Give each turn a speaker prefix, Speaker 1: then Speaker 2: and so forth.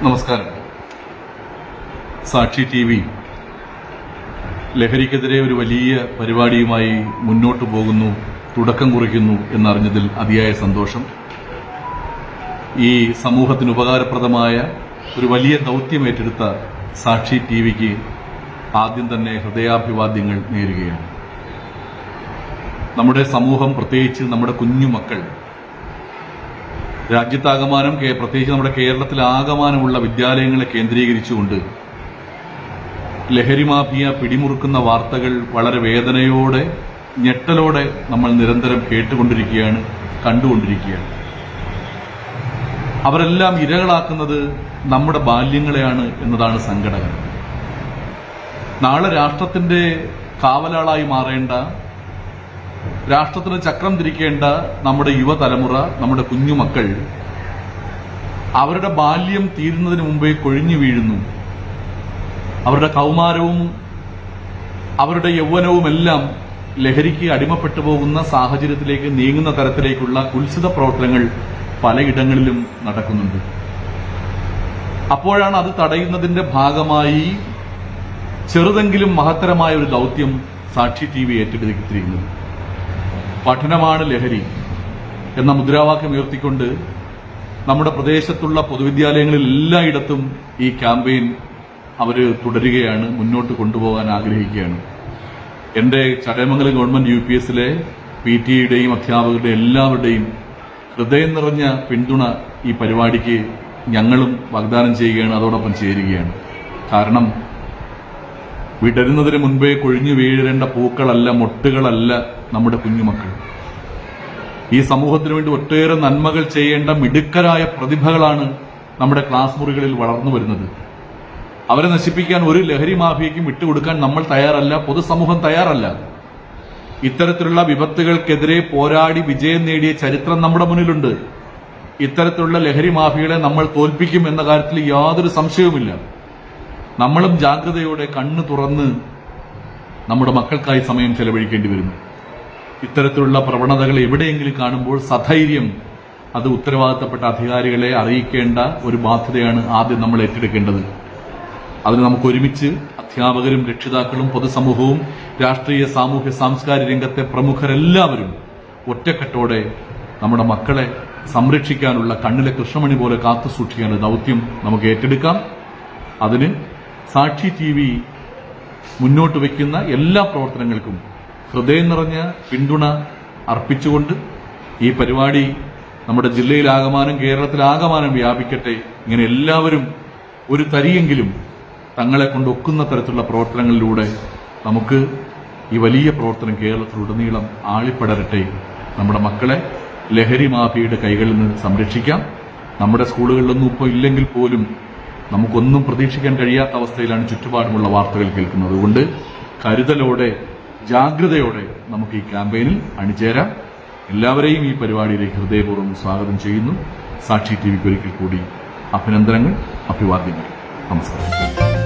Speaker 1: നമസ്കാരം. സാക്ഷി TV ലഹരിക്കെതിരെ ഒരു വലിയ പരിപാടിയുമായി മുന്നോട്ടു പോകുന്നു, തുടക്കം കുറിക്കുന്നു എന്നറിഞ്ഞതിൽ അതിയായ സന്തോഷം. ഈ സമൂഹത്തിന് ഉപകാരപ്രദമായ ഒരു വലിയ ദൗത്യം ഏറ്റെടുത്ത സാക്ഷി TVക്ക് ആദ്യം തന്നെ ഹൃദയാഭിവാദ്യങ്ങൾ നേരുകയാണ്. നമ്മുടെ സമൂഹം, പ്രത്യേകിച്ച് നമ്മുടെ കുഞ്ഞുമക്കൾ, രാജ്യത്താകമാനം, പ്രത്യേകിച്ച് നമ്മുടെ കേരളത്തിലാകമാനമുള്ള വിദ്യാലയങ്ങളെ കേന്ദ്രീകരിച്ചുകൊണ്ട് ലഹരി മാഫിയ പിടിമുറുക്കുന്ന വാർത്തകൾ വളരെ വേദനയോടെ, ഞെട്ടലോടെ നമ്മൾ നിരന്തരം കേട്ടുകൊണ്ടിരിക്കുകയാണ്, കണ്ടുകൊണ്ടിരിക്കുകയാണ്. അവരെല്ലാം ഇരകളാക്കുന്നത് നമ്മുടെ ബാല്യങ്ങളെയാണ് എന്നതാണ് സങ്കടകരം. നാളെ രാഷ്ട്രത്തിന്റെ കാവലാളായി മാറേണ്ട, രാഷ്ട്രത്തിന് ചക്രം തിരിക്കേണ്ട നമ്മുടെ യുവതലമുറ, നമ്മുടെ കുഞ്ഞുമക്കൾ അവരുടെ ബാല്യം തീരുന്നതിന് മുമ്പേ കൊഴിഞ്ഞു വീഴുന്നു. അവരുടെ കൗമാരവും അവരുടെ യൗവനവുമെല്ലാം ലഹരിക്ക് അടിമപ്പെട്ടു പോകുന്ന സാഹചര്യത്തിലേക്ക് നീങ്ങുന്ന തരത്തിലേക്കുള്ള കുൽസിത പ്രവർത്തനങ്ങൾ പലയിടങ്ങളിലും നടക്കുന്നുണ്ട്. അപ്പോഴാണ് അത് തടയുന്നതിന്റെ ഭാഗമായി ചെറുതെങ്കിലും മഹത്തരമായ ഒരു ദൗത്യം സാക്ഷി TV ഏറ്റെടുത്തിരിക്കുന്നത്. പഠനമാണ് ലഹരി എന്ന മുദ്രാവാക്യം ഉയർത്തിക്കൊണ്ട് നമ്മുടെ പ്രദേശത്തുള്ള പൊതുവിദ്യാലയങ്ങളിൽ എല്ലായിടത്തും ഈ ക്യാമ്പയിൻ അവർ തുടരുകയാണ്, മുന്നോട്ട് കൊണ്ടുപോകാൻ ആഗ്രഹിക്കുകയാണ്. എൻ്റെ ചടയമംഗലം ഗവൺമെന്റ് UPSലെ PTA അധ്യാപകരുടെ എല്ലാവരുടെയും ഹൃദയം നിറഞ്ഞ പിന്തുണ ഈ പരിപാടിക്ക് ഞങ്ങളും വാഗ്ദാനം ചെയ്യുകയാണ്, അതോടൊപ്പം ചേരുകയാണ്. കാരണം വിടരുന്നതിന് മുൻപേ കൊഴിഞ്ഞു വീഴേണ്ട പൂക്കളല്ല, മൊട്ടുകളല്ല നമ്മുടെ കുഞ്ഞുമക്കൾ. ഈ സമൂഹത്തിനു വേണ്ടി ഒട്ടേറെ നന്മകൾ ചെയ്യേണ്ട മിടുക്കരായ പ്രതിഭകളാണ് നമ്മുടെ ക്ലാസ് മുറികളിൽ വളർന്നു വരുന്നത്. അവരെ നശിപ്പിക്കാൻ ഒരു ലഹരി മാഫിയയ്ക്കും വിട്ടുകൊടുക്കാൻ നമ്മൾ തയ്യാറല്ല, പൊതുസമൂഹം തയ്യാറല്ല. ഇത്തരത്തിലുള്ള വിപത്തുകൾക്കെതിരെ പോരാടി വിജയം നേടിയ ചരിത്രം നമ്മുടെ മുന്നിലുണ്ട്. ഇത്തരത്തിലുള്ള ലഹരി മാഫിയകളെ നമ്മൾ തോൽപ്പിക്കും എന്ന കാര്യത്തിൽ യാതൊരു സംശയവുമില്ല. നമ്മളും ജാഗ്രതയോടെ കണ്ണു തുറന്ന് നമ്മുടെ മക്കൾക്കായി സമയം ചെലവഴിക്കേണ്ടി വരുന്നു. ഇത്തരത്തിലുള്ള പ്രവണതകൾ എവിടെയെങ്കിലും കാണുമ്പോൾ സധൈര്യം അത് ഉത്തരവാദിത്തപ്പെട്ട അധികാരികളെ അറിയിക്കേണ്ട ഒരു ബാധ്യതയാണ് ആദ്യം നമ്മൾ ഏറ്റെടുക്കേണ്ടത്. അതിന് നമുക്ക് ഒരുമിച്ച് അധ്യാപകരും രക്ഷിതാക്കളും പൊതുസമൂഹവും രാഷ്ട്രീയ, സാമൂഹ്യ, സാംസ്കാരിക രംഗത്തെ പ്രമുഖരെല്ലാവരും ഒറ്റക്കെട്ടോടെ നമ്മുടെ മക്കളെ സംരക്ഷിക്കാനുള്ള, കണ്ണിലെ കൃഷ്ണമണി പോലെ കാത്തു സൂക്ഷിക്കാനുള്ള ദൗത്യം നമുക്ക് ഏറ്റെടുക്കാം. അതിന് സാക്ഷി TV മുന്നോട്ട് വയ്ക്കുന്ന എല്ലാ പ്രവർത്തനങ്ങൾക്കും ഹൃദയം നിറഞ്ഞ പിന്തുണ അർപ്പിച്ചുകൊണ്ട് ഈ പരിപാടി നമ്മുടെ ജില്ലയിലാകമാനം, കേരളത്തിലാകമാനം വ്യാപിക്കട്ടെ. ഇങ്ങനെ എല്ലാവരും ഒരു തരിയെങ്കിലും തങ്ങളെ കൊണ്ടൊക്കുന്ന തരത്തിലുള്ള പ്രവർത്തനങ്ങളിലൂടെ നമുക്ക് ഈ വലിയ പ്രവർത്തനം കേരളത്തിലുടനീളം ആളിപ്പടരട്ടെ. നമ്മുടെ മക്കളെ ലഹരി മാഫിയയുടെ കൈകളിൽ നിന്ന് സംരക്ഷിക്കാം. നമ്മുടെ സ്കൂളുകളിലൊന്നും ഇപ്പോൾ ഇല്ലെങ്കിൽ പോലും നമുക്കൊന്നും പ്രതീക്ഷിക്കാൻ കഴിയാത്ത അവസ്ഥയിലാണ് ചുറ്റുപാടുമുള്ള വാർത്തകൾ കേൾക്കുന്നത്. അതുകൊണ്ട് കരുതലോടെ, ജാഗ്രതയോടെ നമുക്ക് ഈ ക്യാമ്പയിനിൽ അണിചേരാം. എല്ലാവരെയും ഈ പരിപാടിയിലേക്ക് ഹൃദയപൂർവ്വം സ്വാഗതം ചെയ്യുന്നു. സാക്ഷി TVക്ക് ഒരിക്കൽ കൂടി അഭിനന്ദനങ്ങൾ, അഭിവാദ്യങ്ങൾ. നമസ്കാരം.